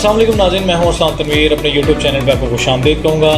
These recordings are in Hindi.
अस्सलाम वालेकुम नाज़रीन, मैं हूं अस्सलाम तनवीर। अपने यूट्यूब चैनल पे आपको खुशामदीद कहूँगा।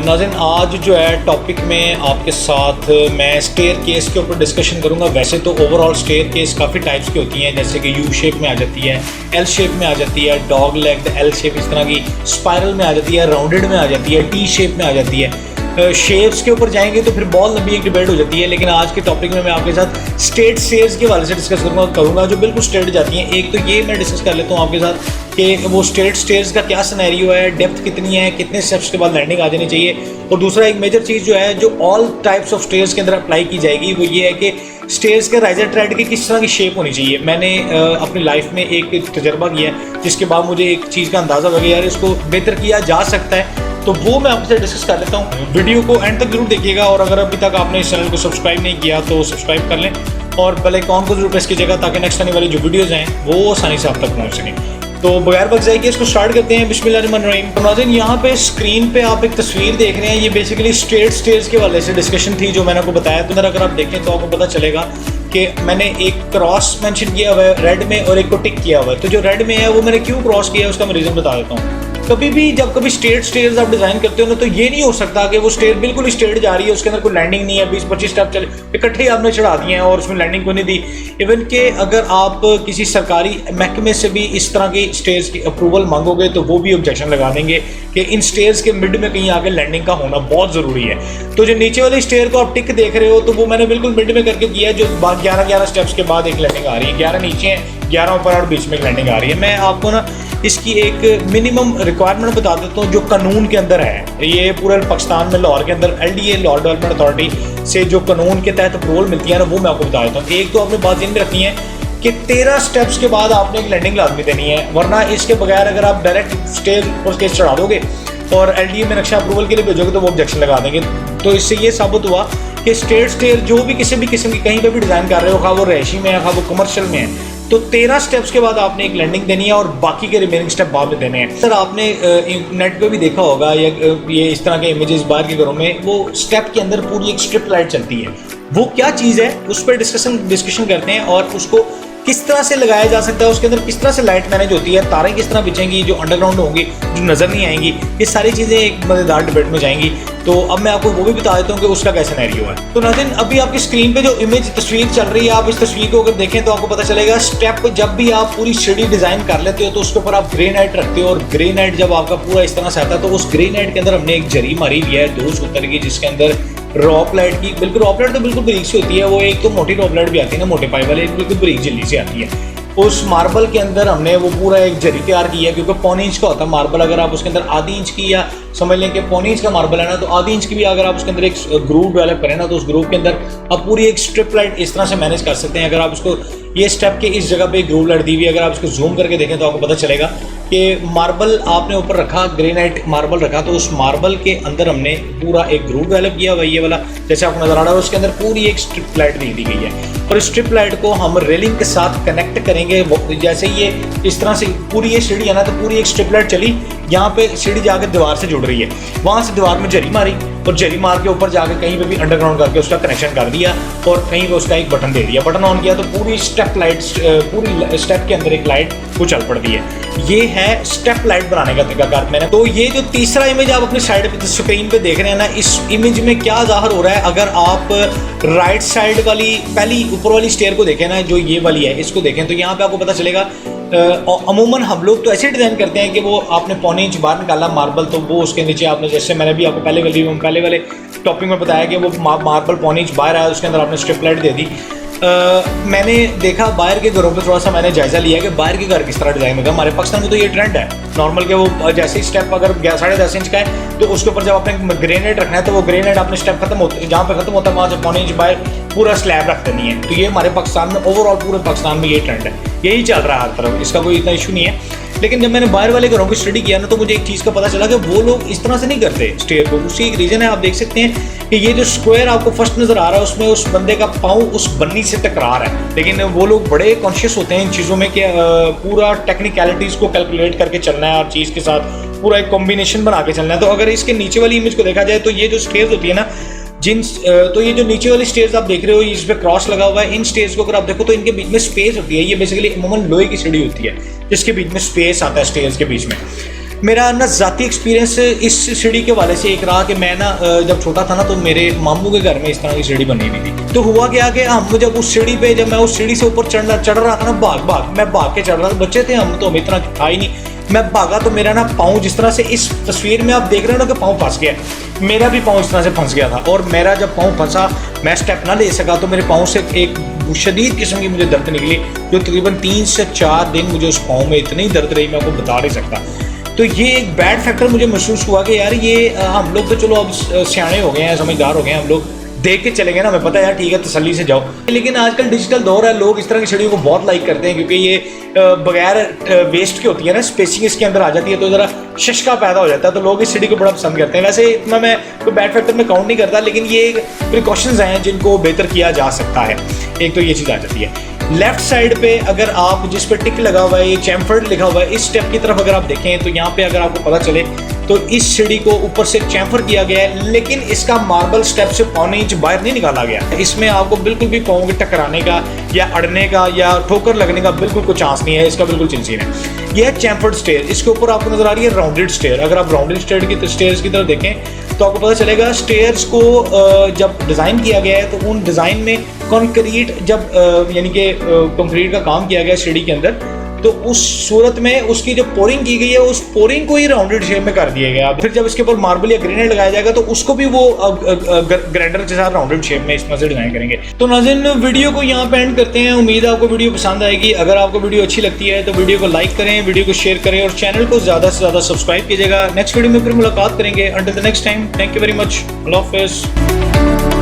नाज़रीन, आज जो है टॉपिक में आपके साथ मैं स्टेयर केस के ऊपर डिस्कशन करूँगा। वैसे तो ओवरऑल स्टेयर केस काफ़ी टाइप्स की होती हैं, जैसे कि यू शेप में आ जाती है, एल शेप में आ जाती है, डॉग लेग्ड एल शेप इस तरह की, स्पायरल में आ जाती है, राउंडेड में आ जाती है, टी शेप में आ जाती है। शेप्स के ऊपर जाएंगे तो फिर बहुत लंबी एक डिबेट हो जाती है, लेकिन आज के टॉपिक में मैं आपके साथ स्ट्रेट स्टेयर्स के हवाले से डिस्कस करूँगा जो बिल्कुल स्ट्रेट जाती हैं। एक तो ये मैं डिस्कस कर लेता हूँ आपके साथ कि वो स्ट्रेट स्टेयर्स का क्या सिनेरियो है, डेप्थ कितनी है, कितने स्टेप्स के बाद लैंडिंग आ जानी चाहिए। और दूसरा एक मेजर चीज़ जो है जो ऑल टाइप्स ऑफ स्टेयर्स के अंदर अप्लाई की जाएगी वो ये है कि स्टेयर्स के राइजर ट्रेड की किस तरह की शेप होनी चाहिए। मैंने अपनी लाइफ में एक तजर्बा किया है जिसके बाद मुझे एक चीज़ का अंदाज़ा लगा यार इसको बेहतर किया जा सकता है, तो वो मैं आपसे डिस्कस कर लेता हूँ। वीडियो को एंड तक जरूर देखिएगा और अगर अभी तक आपने इस चैनल को सब्सक्राइब नहीं किया तो सब्सक्राइब कर लें और बेल आइकॉन को जरूर प्रेस कीजिएगा ताकि नेक्स्ट आने वाली जो वीडियोज़ हैं वो आसानी से आप तक पहुँच सकें। तो बगैर वक्त जाए कि इसको स्टार्ट करते हैं। बिस्मिल्लाहिर्रहमानिर्रहीम। तो नाज़रीन, यहाँ पे स्क्रीन पे आप एक तस्वीर देख रहे हैं, ये बेसिकली स्ट्रेट स्टेयर्स के हवाले से डिस्कशन थी जो मैंने आपको बताया। तो अगर आप देखें तो आपको पता चलेगा कि मैंने एक क्रॉस मेंशन किया हुआ है रेड में और एक को टिक किया हुआ है। तो जो रेड में है वो मैंने क्यों क्रॉस किया है उसका मैं रीज़न बता देता हूँ। कभी भी जब कभी स्ट्रेट स्टेयर्स आप डिज़ाइन करते हो ना तो ये नहीं हो सकता कि वो स्टेयर बिल्कुल स्ट्रेट जा रही है, उसके अंदर कोई लैंडिंग नहीं है, 20-25 स्टेप चले इकट्ठे ही आपने चढ़ा दिए हैं और उसमें लैंडिंग को नहीं दी। इवन कि अगर आप किसी सरकारी महकमे से भी इस तरह की स्टेयर्स की अप्रूवल मांगोगे तो वो भी ऑब्जेक्शन लगा देंगे कि इन स्टेयर्स के मिड में कहीं आगे लैंडिंग का होना बहुत ज़रूरी है। तो जो नीचे वाले स्टेयर को आप टिक देख रहे हो तो वो मैंने बिल्कुल मिड में करके किया है, जो 11 स्टेप्स के बाद एक लैंडिंग आ रही है। 11 नीचे हैं, 11 ऊपर और बीच में एक लैंडिंग आ रही है। मैं आपको ना इसकी एक मिनिमम रिक्वायरमेंट बता देता हूँ जो कानून के अंदर है। ये पूरे पाकिस्तान में लाहौर के अंदर LDA लाहौर डेवलपमेंट अथॉरिटी से जो कानून के तहत अप्रूवल मिलती है ना वो मैं आपको बता देता हूँ। एक तो आपने बात इन रखनी है कि 13 स्टेप्स के बाद आपने एक लैंडिंग लाजमी देनी है, वरना इसके बगैर अगर आप डायरेक्ट स्टेयर पर केस चढ़ा दोगे और LDA में नक्शा अप्रूवल के लिए भेजोगे तो वो ऑब्जेक्शन लगा देंगे। तो इससे ये साबित हुआ कि स्ट्रेट स्टेयर जो भी किसी भी किस्म की कहीं पर भी डिज़ाइन कर रहे हो, खा वो रहायशी में है खा वो कमर्शियल में है, तो 13 स्टेप्स के बाद आपने एक लैंडिंग देनी है और बाकी के रिमेनिंग स्टेप बाद में देने हैं। सर आपने नेट पे भी देखा होगा ये इस तरह के इमेजेस बाहर के घरों में वो स्टेप के अंदर पूरी एक स्ट्रिप लाइट चलती है। वो क्या चीज़ है उस पर डिस्कशन करते हैं और उसको किस तरह से लगाया जा सकता है, उसके अंदर किस तरह से लाइट मैनेज होती है, तारें किस तरह बिछेंगी जो अंडरग्राउंड होंगी जो नज़र नहीं आएंगी, ये सारी चीज़ें एक मज़ेदार डिबेट में जाएंगी। तो अब मैं आपको वो भी बता देता हूँ कि उसका क्या सिनेरियो है। तो नाज़रीन, अभी आपकी स्क्रीन पे जो इमेज तस्वीर चल रही है, आप इस तस्वीर को अगर देखें तो आपको पता चलेगा स्टेप जब भी आप पूरी सीढ़ी डिज़ाइन कर लेते हो तो उसके ऊपर आप ग्रे नाइट रखते हो और ग्रे नाइट जब आपका पूरा इस तरह से आता है तो उस ग्रे नाइट के अंदर हमने एक जरी मारी हुई है 2 सूत्र की, जिसके अंदर रॉप लाइट की बिल्कुल रॉप लाइट तो बिल्कुल बारीक सी होती है, वो एक तो मोटी रॉप लाइट भी आती है ना मोटे पाइप वाले, बिल्कुल बारीक झिल्ली से आती है। उस मार्बल के अंदर हमने वो पूरा एक जरी तैयार किया है क्योंकि 1.25 इंच का होता है मार्बल। अगर आप उसके अंदर आधी इंच की या समझ लें कि 1.25 इंच का मार्बल है ना तो आधी इंच की भी अगर आप उसके अंदर एक ग्रूव डेवलप करें ना तो उस ग्रूव के अंदर आप पूरी एक स्ट्रिप लाइट इस तरह से मैनेज कर सकते हैं। अगर आप उसको ये स्टेप के इस जगह पे ग्रूव लाइट दी हुई है, अगर आप इसको जूम करके देखें तो आपको पता चलेगा कि मार्बल आपने ऊपर रखा, ग्रेनाइट मार्बल रखा, तो उस मार्बल के अंदर हमने पूरा एक ग्रूव डेवलप किया हुआ ये वाला जैसे आपको नजर आ रहा है। उसके अंदर पूरी एक स्ट्रिप लाइट दी गई है और इस स्ट्रिप लाइट को हम रेलिंग के साथ कनेक्ट करेंगे। जैसे ये इस तरह से पूरी ये सीढ़ी है ना तो पूरी एक स्ट्रिप लाइट चली, यहाँ पे सीढ़ी जाकर दीवार से जुड़ रही है, वहाँ से दीवार में जरी मारी और जरी मार के ऊपर जाकर कहीं पे भी अंडरग्राउंड करके उसका कनेक्शन कर दिया और कहीं पे उसका एक बटन दे दिया, बटन ऑन किया तो पूरी स्टेप लाइट पूरी स्टेप के अंदर एक लाइट वो चल पड़ती है। ये है स्टेप लाइट बनाने का तरीकाकार मैंने। तो ये जो तीसरा इमेज आप अपनी साइड पे स्क्रीन पे देख रहे हैं ना, इस इमेज में क्या जाहिर हो रहा है, अगर आप राइट साइड वाली पहली ऊपर वाली स्टेयर को देखें ना जो ये वाली है इसको देखें तो यहाँ पे आपको पता चलेगा अमूमन हम लोग तो ऐसे डिज़ाइन करते हैं कि वो आपने 1.25 इंच बाहर निकाला मार्बल तो वो उसके नीचे आपने जैसे मैंने भी आपको पहले वाले टॉपिक में बताया कि वो मार्बल 1.25 इंच बाहर आया उसके अंदर आपने स्ट्रिप लाइट दे दी। मैंने देखा बाहर के घरों पे थोड़ा सा मैंने जायज़ा लिया कि बाहर के घर किस तरह डिज़ाइन होगा। हमारे पाकिस्तान में तो ये ट्रेंड है नॉर्मल के वो जैसे ही स्टेप अगर 10.5 इंच का है तो उसके ऊपर जब आपने ग्रेनाइट रखना है तो वो ग्रेनाइट आपने स्टेप खत्म होता जहाँ पे खत्म होता है वहाँ से 1.25 इंच बाहर पूरा स्लैब रख देनी है। तो ये हमारे पाकिस्तान में ओवरऑल पूरे पाकिस्तान में ये ट्रेंड है, यही चल रहा है हर तरफ, इसका कोई इतना इशू नहीं है। लेकिन जब मैंने बाहर वाले घरों की स्टडी किया ना तो मुझे एक चीज़ का पता चला कि वो लोग इस तरह से नहीं करते स्टेयर को। उसकी एक रीज़न है, आप देख सकते हैं कि ये जो स्क्वायर आपको फर्स्ट नज़र आ रहा है उसमें उस बंदे का पाँव उस बन्नी से टकरा रहा है, लेकिन वो लोग बड़े कॉन्शियस होते हैं इन चीज़ों में कि पूरा टेक्निकलिटीज़ को कैलकुलेट करके चलना है और चीज़ के साथ पूरा एक कॉम्बिनेशन बना के चलना है। तो अगर इसके नीचे वाली इमेज को देखा जाए तो ये जो स्टेयर्स होती है ना तो ये जो नीचे वाली स्टेयर्स आप देख रहे हो, इस पे क्रॉस लगा हुआ है, इन स्टेयर्स को अगर आप देखो तो इनके बीच में स्पेस होती है। ये बेसिकली अमूमन लोहे की सीढ़ी होती है जिसके बीच में स्पेस आता है स्टेयर्स के बीच में। मेरा ना ज़ाती एक्सपीरियंस इस सीढ़ी के वाले से एक रहा कि मैं ना जब छोटा था ना तो मेरे मामू के घर में इस तरह की सीढ़ी बनी हुई थी। तो हुआ क्या कि हम जब उस सीढ़ी पे, जब मैं उस सीढ़ी से ऊपर चढ़ रहा था ना, मैं भाग के चढ़ रहा था। बच्चे थे हम, तो हमें इतना था ही नहीं। मैं भागा तो मेरा ना पाँव, जिस तरह से इस तस्वीर में आप देख रहे हो ना कि पाँव फंस गया, मेरा भी पाँव इस तरह से फंस गया था। और मेरा जब पाँव फंसा, मैं स्टेप ना ले सका, तो मेरे पाँव से एक शदीद किस्म की मुझे दर्द निकली, जो तकरीबन 3 से 4 दिन मुझे उस पाँव में इतनी दर्द रही, मैं आपको बता नहीं सकता। तो ये एक बैड फैक्टर मुझे महसूस हुआ कि यार ये हम लोग तो चलो अब सियाने हो गए हैं, समझदार हो गए हैं, हम लोग देख के चले गए ना, हमें पता है यार ठीक है तसल्ली से जाओ। लेकिन आजकल डिजिटल दौर है, लोग इस तरह की सीढ़ियों को बहुत लाइक करते हैं क्योंकि ये बगैर वेस्ट की होती है ना, स्पेसिंग इसके अंदर आ जाती है, तो ज़रा शशका पैदा हो जाता है, तो लोग इस सीढ़ी को बड़ा पसंद करते हैं। वैसे इतना मैं कोई बैड फैक्टर में काउंट नहीं करता, लेकिन ये प्रिकॉशंस हैं जिनको बेहतर किया जा सकता है। एक तो ये चीज़ आ जाती है। लेफ्ट साइड पे अगर आप, जिस पे टिक लगा हुआ है, ये चैम्फर्ड लिखा हुआ है, इस स्टेप की तरफ अगर आप देखें तो यहाँ पे अगर आपको पता चले तो इस सीढ़ी को ऊपर से चैम्फर किया गया है, लेकिन इसका मार्बल स्टेप से 1.25 इंच बाहर नहीं निकाला गया। इसमें आपको बिल्कुल भी पाँव के टकराने का या अड़ने का या ठोकर लगने का बिल्कुल कोई चांस नहीं है, इसका बिल्कुल चिंसीन है। यह है चैम्फर्ड स्टेयर। इसके ऊपर आपको नजर आ रही है राउंडेड स्टेयर। अगर आप राउंडेड स्टेयर्स की तरफ देखें तो आपको पता चलेगा स्टेयर्स को जब डिज़ाइन किया गया है तो उन डिज़ाइन में कंक्रीट, जब यानी कि कंक्रीट का काम किया गया सीढ़ी के अंदर, तो उस सूरत में उसकी जो पोरिंग की गई है, उस पोरिंग को ही राउंडेड शेप में कर दिया गया। फिर जब इसके ऊपर मार्बल या ग्रेनाइट लगाया जाएगा तो उसको भी वो ग्राइंडर के साथ राउंडेड शेप में इस तरह से डिजाइन करेंगे। तो नाज़रीन, वीडियो को यहाँ पे एंड करते हैं। उम्मीद है आपको वीडियो पसंद आएगी। अगर आपको वीडियो अच्छी लगती है तो वीडियो को लाइक करें, वीडियो को शेयर करें और चैनल को ज़्यादा से ज़्यादा सब्सक्राइब कीजिएगा। नेक्स्ट वीडियो में फिर मुलाकात करेंगे। Until the next time, thank you very much. अल्लाह हाफिज़।